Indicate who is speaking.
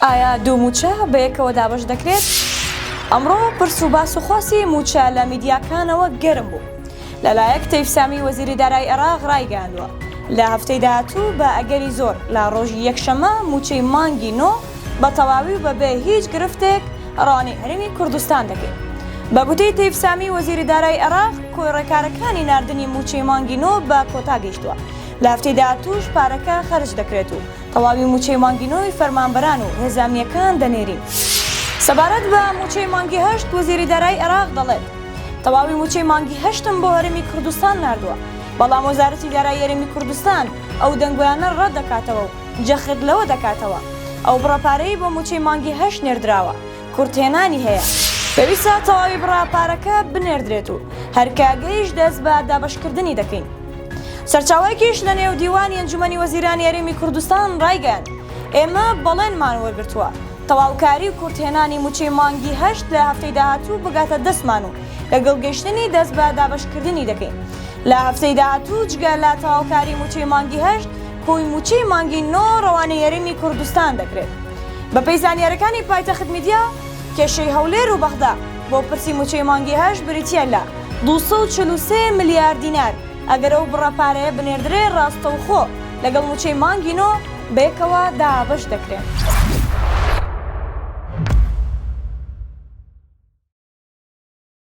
Speaker 1: ئایا دوو موچە بەیەکەوە دابەش دەکرێت؟ ئەمڕۆ پرس و باس و خواسی موچە لە میدیاکانەوە گەرم بوو. لەلایەک تەیب سامی وەزیری دارایی عێراق ڕایگەیاندووە لە هەفتەی داهاتوو بە ئەگەری زۆر لە ڕۆژی یەکشەمە موچەی مانگی نۆ بە تەواوی و بەبێ هیچ گرفتێک ڕەوانەی هەرێمی کوردستان دەکەیت. بە گوتەی تەیب سامی وەزیری دارایی عێراق کۆی ڕێکارەکانی ناردنی موچەی مانگی نۆ بە کۆتا گەیشتووە. لە هەفتەی داهاتووش پارەکە خەرج دەکرێت و تەواوی موچەی مانگی نۆی فەرمانبەران و هێزانیەکان دەنێرین. سەبارەت بە موچەی مانگی هەشت وەزیری دارایی عێراق دەڵێت تەواوی موچەی مانگی هەشتم بۆ هەرێمی کوردستان ناردووە، بەڵام وەزارەتی دارایی هەرێمی کوردستان ئەو دەنگۆیانە ڕەت دەکاتەوە و جەخت لەوە دەکاتەوە. ئەو بڕاپارەی بۆ موچەی مانگی هەشت نێردراوە، کورتهێنانی هەیە. پێویستە تەواوی بڕاپارەکە بنێردرێت و هەرکاگەیش دەست بە دابەشکردنی دەکەین. سەرچاوەیەکیش لە نێو دیوانی ئەنجومەنی وەزیرانی هەرێمی کوردستان ڕایگەیاند ئێمە بەڵێنمان وەرگرتووە تەواوکاری و کورتهێنانی موچەی مانگی هەشت لە هەفتەی داهاتوو بگاتە دەستمان و لەگەڵ گەیشتنی دەست بە دابەشکردنی دەکەین. لە هەفتەی داهاتوو جگە لە تەواوکاری موچەی مانگی هەشت کۆی موچەی مانگی نۆ ڕەوانەی هەرێمی کوردستان دەکرێت. بە پێی زانیاریەکانی پایتەخت میدیا کێشەی هەولێر و بەغدا بۆ پرسی موچەی مانگی هەشت بریتیە لە 243 ملیار دینار. ئەگەر ئەو بڕاپارەیە بنێردرێ ڕاستەوخۆ لەگەڵ موچەی مانگی نۆ بەیەکەوە دابەش دەکرێت.